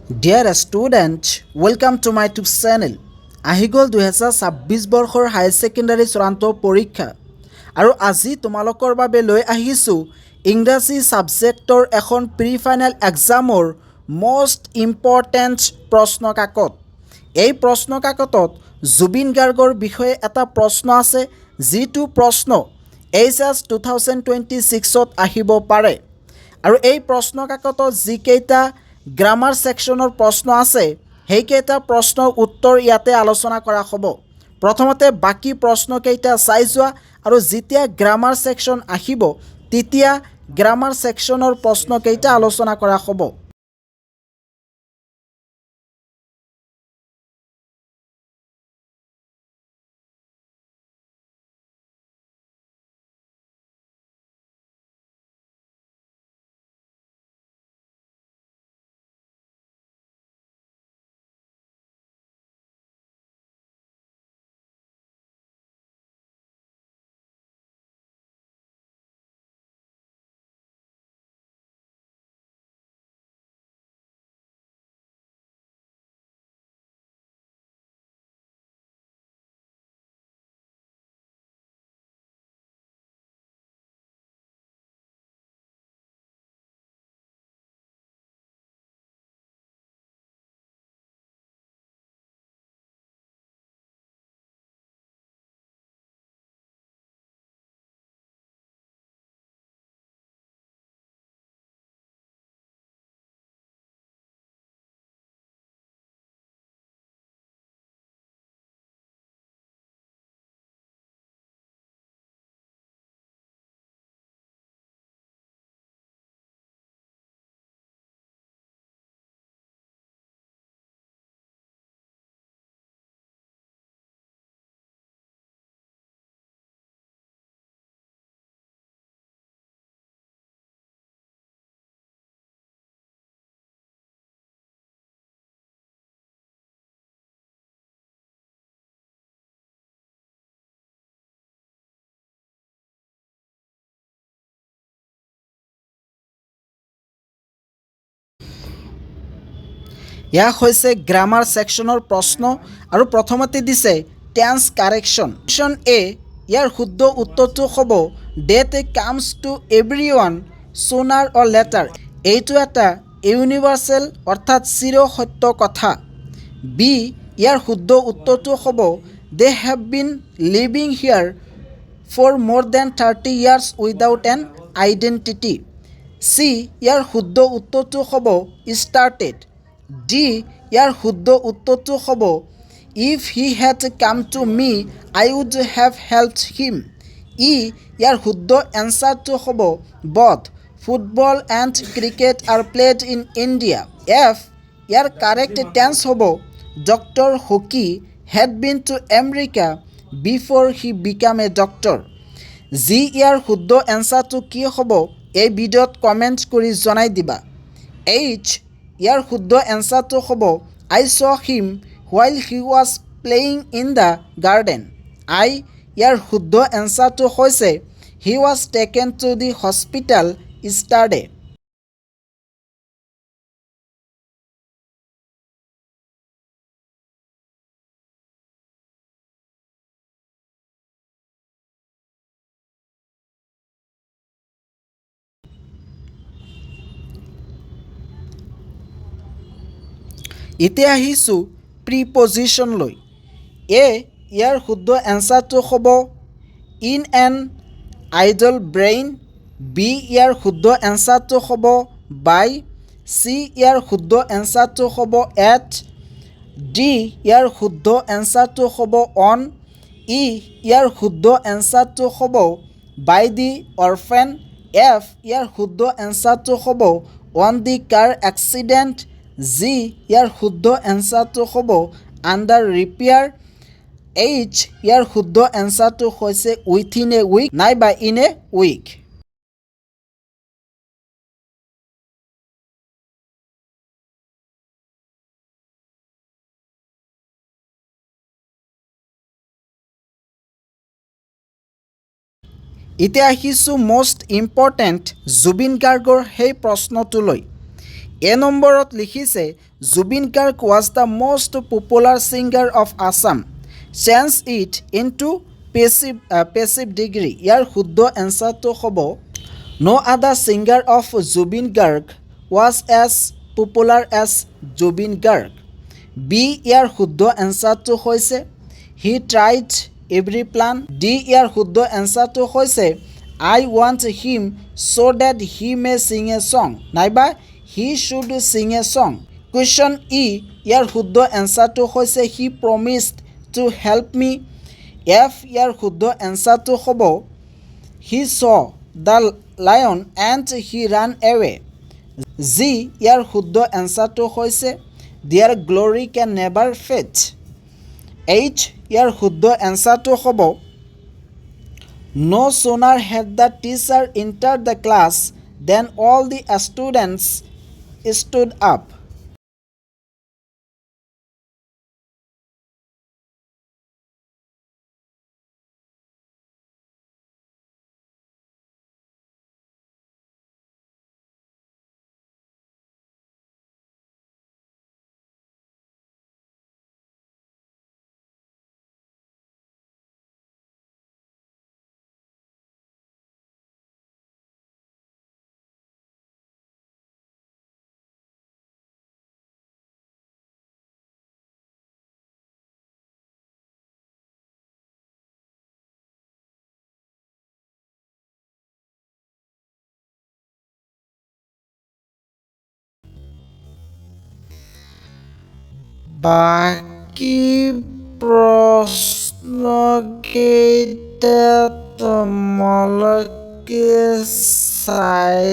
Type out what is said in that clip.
Dear student, welcome to my YouTube channel. আহি গ'ল 2026 বৰ্ষৰ হায়াৰ ছেকেণ্ডাৰী চূড়ান্ত পৰীক্ষা আৰু আজি তোমালোকৰ বাবে লৈ আহিছোঁ ইংৰাজী ছাবজেক্টৰ এখন প্ৰি ফাইনেল এক্সামৰ মষ্ট ইম্পৰ্টেণ্ট প্ৰশ্ন কাকত। এই প্ৰশ্ন কাকতত জুবিন গাৰ্গৰ বিষয়ে এটা প্ৰশ্ন আছে, যিটো প্ৰশ্ন HS 2026ত আহিব পাৰে আৰু এই প্ৰশ্ন কাকতত যিকেইটা গ্ৰামাৰ ছেকশ্যনৰ প্ৰশ্ন আছে সেইকেইটা প্ৰশ্নৰ উত্তৰ ইয়াতে আলোচনা কৰা হ'ব। প্ৰথমতে বাকী প্ৰশ্নকেইটা চাই যোৱা আৰু যেতিয়া গ্ৰামাৰ ছেকশ্যন আহিব তেতিয়া গ্ৰামাৰ ছেকশ্যনৰ প্ৰশ্নকেইটা আলোচনা কৰা হ'ব। ইয়াক হৈছে গ্ৰামাৰ ছেকশ্যনৰ প্ৰশ্ন আৰু প্ৰথমতে দিছে টেন্স কাৰেকশ্যন। অপশ্যন এ, ইয়াৰ শুদ্ধ উত্তৰটো হ'ব that comes to everyone sooner or later. এইটো এটা ইউনিভাৰ্চেল অৰ্থাৎ চিৰ সত্য কথা। বি, ইয়াৰ শুদ্ধ উত্তৰটো হ'ব they have been living here for more than 30 years without an identity. C, ইয়াৰ শুদ্ধ উত্তৰটো হ'ব ষ্টাৰ্টেড। ডি, ইয়াৰ শুদ্ধ উত্তৰটো হ'ব if he had come to me I would have helped him. E, ইয়াৰ শুদ্ধ এনচাৰটো হ'ব both football and cricket are played in India. F, ইয়াৰ কাৰেক্ট টেন্স হ'ব doctor Hockey had been to America before he became a doctor. G, ইয়াৰ শুদ্ধ এনচাৰটো কি হ'ব এই ভিডিঅ'ত কমেণ্ট কৰি জনাই দিবা। এইচ, ইয়াৰ শুদ্ধ এনচাৰটো হ'ব I saw him while he was playing in the garden. I, ইয়াৰ শুদ্ধ এনচাৰটো হৈছে he was taken to the hospital yesterday. এতিয়া আহিছোঁ প্ৰিপজিশ্যনলৈ। এ, ইয়াৰ শুদ্ধ এনচাৰটো হ'ব in an idle brain. B, ইয়াৰ শুদ্ধ এনচাৰটো হ'ব বাই। চি, ইয়াৰ শুদ্ধ এনচাৰটো হ'ব এট। ডি, ইয়াৰ শুদ্ধ এনচাৰটো হ'ব অন। ই, ইয়াৰ শুদ্ধ এনচাৰটো হ'ব বাই দি অৰফেন। এফ, ইয়াৰ শুদ্ধ এনচাৰটো হ'ব on the car accident. G, ইয়াৰ শুদ্ধ এনচাৰটো হ'ব আণ্ডাৰ ৰিপেয়াৰ। এইচ, ইয়াৰ শুদ্ধ এনচাৰটো হৈছে উইথিন এ উইক নাইবা ইন এ উইক। এতিয়া আহিছোঁ মষ্ট ইম্পৰ্টেণ্ট জুবিন গাৰ্গৰ সেই প্ৰশ্নটোলৈ। এ নম্বৰত লিখিছে Zubin Garg was the most popular singer of Assam. Change it into passive degree. ইয়াৰ শুদ্ধ এনচাৰটো হ'ব No other singer of Zubin Garg was as popular as Zubin Garg. B ইয়াৰ শুদ্ধ এনচাৰটো হৈছে He tried every plan. D ইয়াৰ শুদ্ধ এনচাৰটো হৈছে I want him so that he may sing a song. নাইবা he should sing a song. Question E ইয়াৰ শুদ্ধ এনচাৰটো হৈছে He promised to help me. F ইয়াৰ শুদ্ধ এনচাৰটো হ'ব He saw the lion and he ran away. G ইয়াৰ শুদ্ধ এনচাৰটো হৈছে Their glory can never fade. H ইয়াৰ শুদ্ধ এনচাৰটো হ'ব No sooner had the teacher entered the class than all the students stood up. বাকি প্ৰশ্নকেইটা তোমালোকে চাইছোৱা